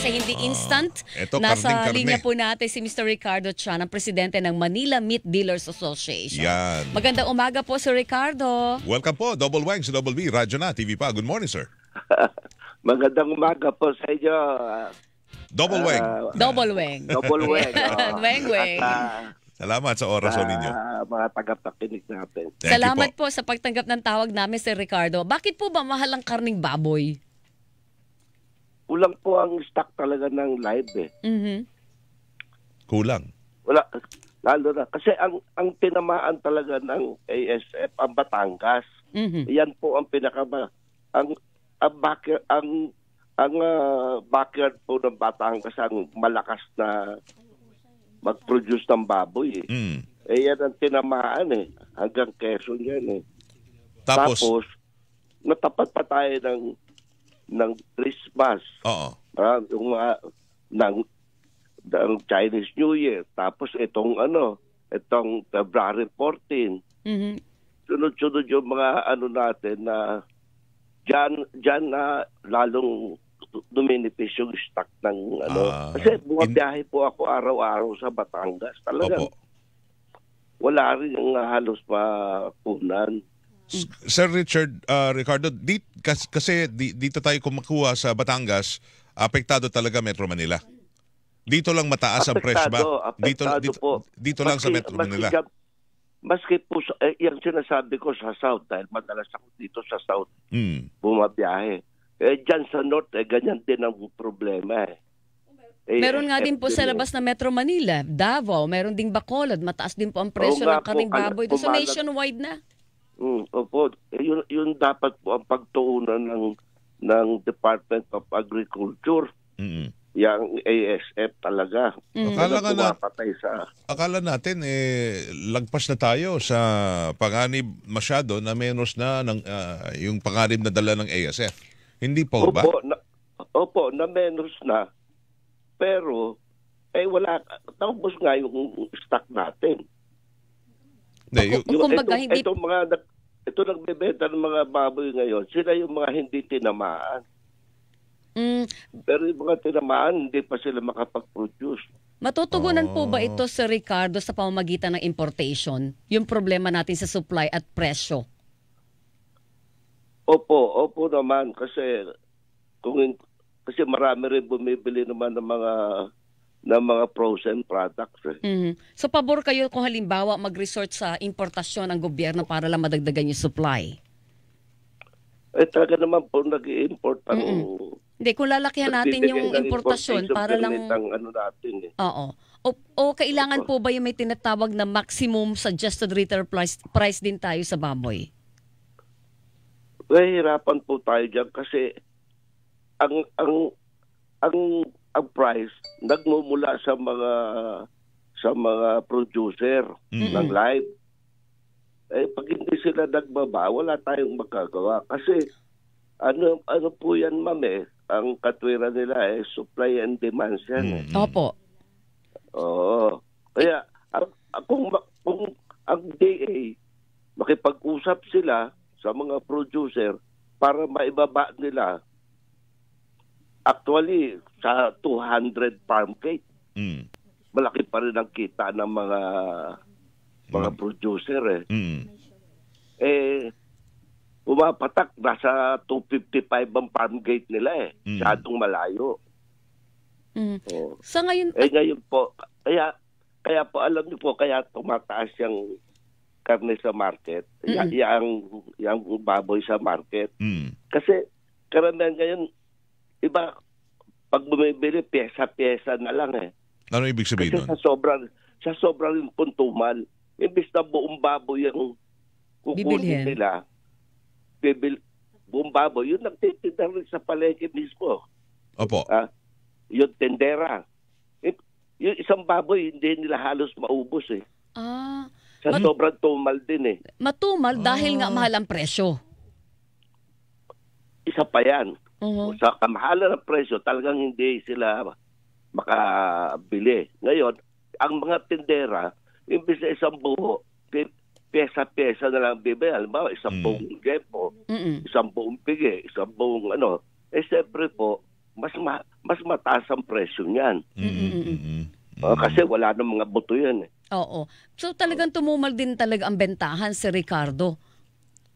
siya hindi instant. Eto, Nasa karning-karne. linya po natin si Mr. Ricardo Chan, ang presidente ng Manila Meat Dealers Association. Yan. Magandang umaga po, Sir Ricardo. Welcome po, Double Wang sa Double B, Radyo na, TV pa. Good morning, sir. Magandang umaga po sa inyo. Double Wang. Double Weng. Double Weng. Weng-weng. Salamat sa oras ninyo. Mga tagapakinig natin. Thank you Salamat po. po sa pagtanggap ng tawag namin, Sir Ricardo. Bakit po ba mahal ang karning baboy? Kulang po ang stock talaga ng live eh. Mhm. Kulang. Wala, lalo na. Kasi ang tinamaan talaga ng ASF, ang Batangas. Mhm. Yan po ang backyard po ng Batangas ang malakas na mag-produce ng baboy eh. Mm. Yan ang tinamaan eh. Hanggang Quezon yan eh. Tapos, natapat pa tayo ng Christmas. oo. Yung ng Chinese New Year. Tapos itong February 14. Mhm. Sunod-sunod yung mga natin na dyan na lalong duminipis yung stock ng Kasi bumabiyahe po ako araw-araw sa Batangas. Talagang Opo. wala rin yung halos mapunan. Sir Ricardo, kasi dito tayo kumakuha sa Batangas, apektado talaga Metro Manila. Dito lang mataas ang presyo ba? Dito lang sa Metro Manila. Maski po, yung sinasabi ko sa South, dahil madalas ako dito sa South, bumabiyahe. Dyan sa North, ganyan din ang problema eh. Meron nga din po sa labas na Metro Manila, Davao, meron ding Bacolod, mataas din po ang presyo ng karning baboy. So nationwide na. Opo, yun dapat po ang pagtuunan ng Department of Agriculture. Yang ASF talaga. Akala natin lagpas na tayo sa panganib masyado na menos na ng yung panganib na dala ng ASF. Hindi po ba? Opo, na menos na. Pero wala, tapos nga yung stock natin. Ito nagbebenta ng mga baboy ngayon, sila yung mga hindi tinamaan. Pero yung mga tinamaan, hindi pa sila makapag-produce. Matutugunan po ba ito, Sir Ricardo, sa pamamagitan ng importation? Yung problema natin sa supply at presyo? Opo naman. Kasi marami rin bumibili naman ng mga frozen products. So pabor kayo kung halimbawa mag-resort sa importasyon ng gobyerno para lang madagdagan yung supply? Talaga naman po nag-i-import Hindi, kung lalakihan natin yung importasyon para lang natin eh. Oo. O kailangan po ba yung may tinatawag na maximum suggested retail price din tayo sa baboy? Hirapan po tayo diyan kasi ang price nagmumula sa mga producer ng live. Pag hindi sila nagbaba, wala tayong magagawa kasi ano po yan, ma'am ang katwiran nila supply and demand yan. Opo. Oo. Kaya kung ang DA makipag-usap sila sa mga producer para maibaba nila actually sa 200 farm gate. Malaki pa rin ang kita ng mga producer pumapatak, nasa 255 ang farm gate nila Masyadong malayo. Sa ngayon... ngayon po, kaya po, alam niyo po, kaya tumataas yung karne sa market, yung baboy sa market. Kasi, karamihan ngayon, iba, pag bumibili, pyesa-pyesa na lang Ano ibig sabihin nun? Kasi sa sobrang yung puntumal, imbis na buong baboy yung kukunin nila, buong baboy, yun nagtitinda rin sa palengke mismo. Opo. Yung tendera. Yung isang baboy, hindi nila halos maubos Sa sobrang tumal din Matumal dahil nga mahal ang presyo. Isa pa yan. Sa kamahalan ng presyo, talagang hindi sila makabili. Ngayon, ang mga tendera, imbis na isang buho, pyesa-pyesa na lang bibili. Halimbawa, isang buong gempo, isang buong pigi, isang buong siyempre po, mas mataas ang presyo niyan. Kasi wala nang mga buto yan eh. Oo. So talagang tumumal din talaga ang bentahan si Ricardo.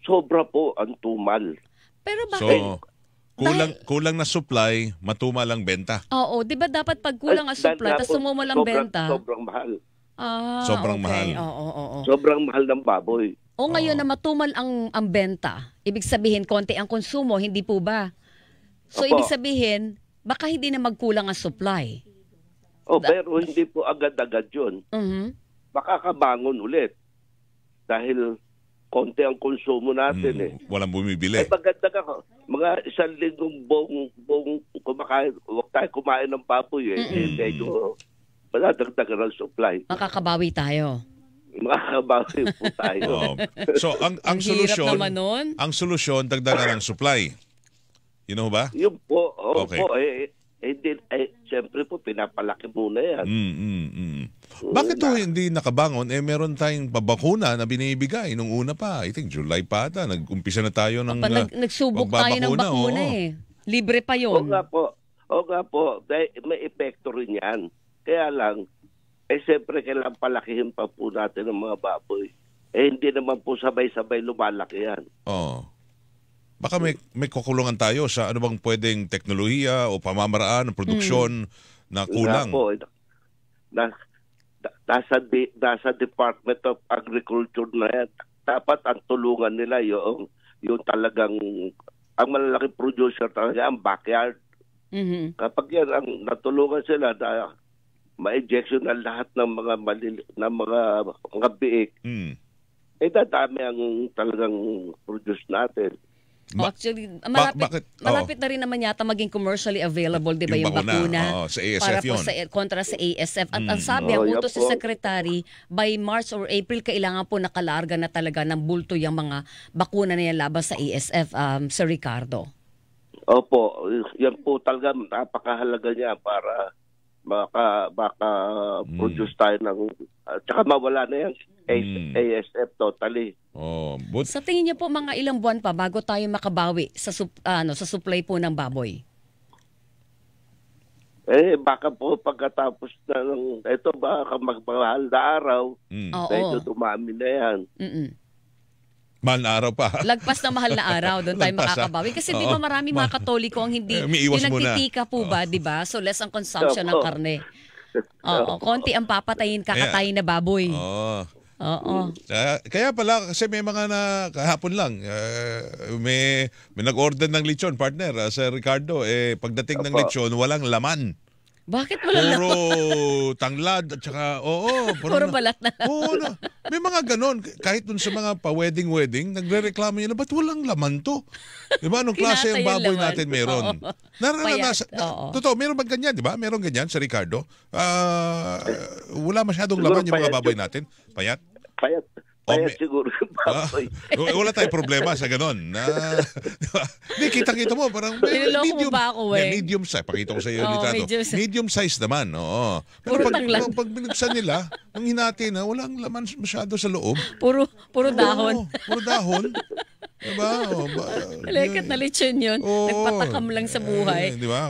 Sobra po ang tumal. Pero bakit? So, kulang na supply, matumal ang benta. Oo, 'di ba dapat pag kulang ang supply tapos tumumal ang benta? Sobrang mahal. Sobrang mahal. Oo. Sobrang mahal ng baboy. O ngayon na matumal ang benta, ibig sabihin konti ang konsumo, hindi po ba? So ibig sabihin, baka hindi na magkulang ang supply. Pero hindi po agad-agad yun. Makakabangon ulit. Dahil konti ang konsumo natin eh. Walang bumibili. Maganda ka. Mga 1 linggong buong kumakain, huwag tayo kumain ng baboy eh. Medyo madadagdagan ang supply. Makakabawi tayo. Makakabawi po tayo. So ang solusyon, ang solusyon dagdagan ng supply. You know ba? Yun po. Okay. Siyempre po, pinapalaki muna yan. Bakit to hindi nakabangon? Meron tayong babakuna na binibigay nung una pa. I think July pa ata. Nag-umpisa na tayo ng nagsubok tayo ng bakuna eh. Libre pa yun. Oo nga po. May epekto rin yan. Kaya lang, siyempre kailangan palakihin pa po natin ng mga baboy. Hindi naman po sabay-sabay lumalaki yan. Baka may kukulungan tayo sa ano bang pwedeng teknolohiya o pamamaraan ng produksyon na kulang. Nasa Department of Agriculture na yan. Dapat ang tulungan nila yung talagang ang malalaking producer talaga ang backyard. Kapag yan ang natulungan sila na ma-injection na lahat ng mga biik, dadami ang talagang produce natin. Actually, malapit na rin naman yata maging commercially available, di ba, yung bakuna? Sa ASF para yun. Kontra sa ASF. At ang sabi, ang utos sa Secretary, by March or April, kailangan po nakalarga na talaga ng bulto yung mga bakuna na yan laban sa ASF, Sir Ricardo. Opo, yan po talaga napakahalaga niya para maka-produce tayo ng tsaka mawala na yan ASF totally. Sa tingin niyo po, mga ilang buwan pa bago tayo makabawi sa supply po ng baboy? Baka po pagkatapos na ng ito, baka magmahal na araw, medyo dumami na yan. Mahal na araw pa. Lagpas na mahal na araw, doon tayo makakabawi. Kasi di ba marami mga Katoliko ang hindi nagtitika po ba, di ba? So less ang consumption ng karne. Konti ang papatayin, kakatayin na baboy. Kaya pala, kasi may mga kahapon lang, may nag-order ng lechon, partner, Sir Ricardo, pagdating ng lechon, walang laman. Bakit walang laman? Puro tanglad at saka, puro balat na lang. May mga ganon. Kahit dun sa mga pa-wedding, nagre-reklamo nila, ba't walang laman to? Diba? Anong klase ang baboy natin meron? Totoo, meron ba ganyan, di ba? Meron ganyan sa Ricardo. Wala masyadong laman yung mga baboy natin. Payat? Payat siguro yung baboy. Wala tayong problema sa ganon. Hindi, kitang-kita mo. Parang medium, ba ako medium size. Pakita ko sa iyo, litrato. Medium size naman. Pero pag binuksan nila, ang hinati na, walang laman masyado sa loob. Puro dahon. Puro dahon. Diba? Lekat na lechon yun. Nagpatakam lang sa buhay. Diba?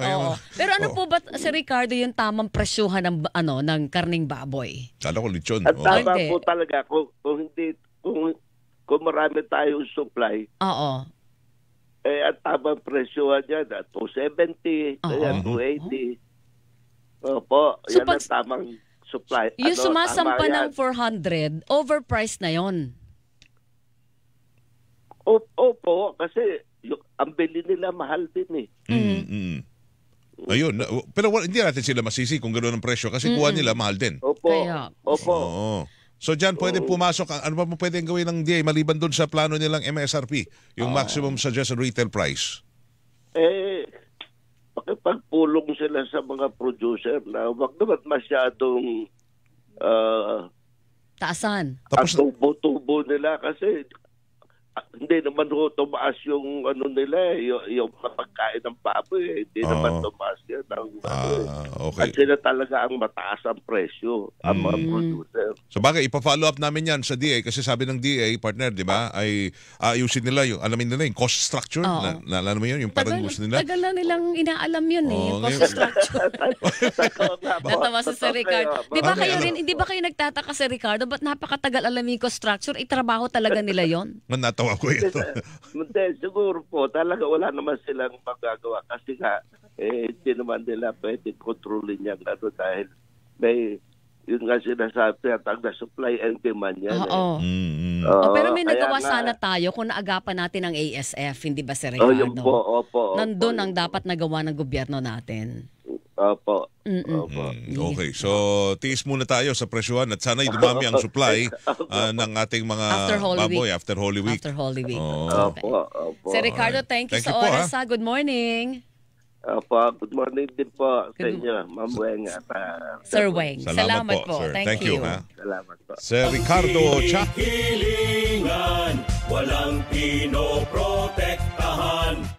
Pero ano po ba, Sir Ricardo, yung tamang presyuhan ng karning baboy? Kala ko lechon. At tama po talaga, kung marami tayong supply, at tamang presyuhan yan, 270, 280. Opo, so yan ang tamang supply. Yung sumasampa ng 400, overpriced na yon. Opo, kasi ang bili nila mahal din eh. Ayun, pero hindi natin sila masisi kung gano'n ang presyo kasi kuha nila mahal din. Opo. So dyan pwede pumasok, ano pa mo pwedeng gawin ng DA maliban doon sa plano nilang MSRP, yung maximum suggested retail price? Pakipagpulong sila sa mga producer na wag naman masyadong taasan. Tapos tubo-tubo nila kasi hindi naman ho tumaas yung ano nila yung pagkain ng baboy. Hindi naman tumaas yan. Okay. At sila talaga ang mataas ang presyo, ang mga producer. So bagay, ipa-follow up namin yan sa DA kasi sabi ng DA, partner, di ba, ay ayusin nila yung, alamin nila yung cost structure. Naalala mo yun? Yung parang gusto nila. Tagal na nilang inaalam yun yung cost structure. Natawa sa Sir Ricardo. Di ba kayo nagtataka si Ricardo? Ba't napakatagal alam yung cost structure? Itrabaho talaga nila yon. Natawa ko ito. Hindi, siguro po, talaga wala naman silang magagawa kasi nga, hindi naman nila pwede kontrolin yan dahil may, yun nga sinasabi at ang supply and demand yan. Pero may nagawa sana tayo kung naagapan natin ang ASF, hindi ba, Sir Ricardo? Yun po, opo. Nandun ang dapat nagawa ng gobyerno natin. Opo. Okay, so tiis muna tayo sa presyuhan at sana'y dumami ang supply ng ating mga baboy after Holy Week. After Holy Week. Okay. Opo. Sir Ricardo, thank you sa oras. Good morning. Opo, good morning din po sa inyo, Ma'am Weng at Sir Weng. Salamat po. Sir. Thank you. Salamat po. Sir Ricardo Cha. Hilingan, walang pinoprotektahan.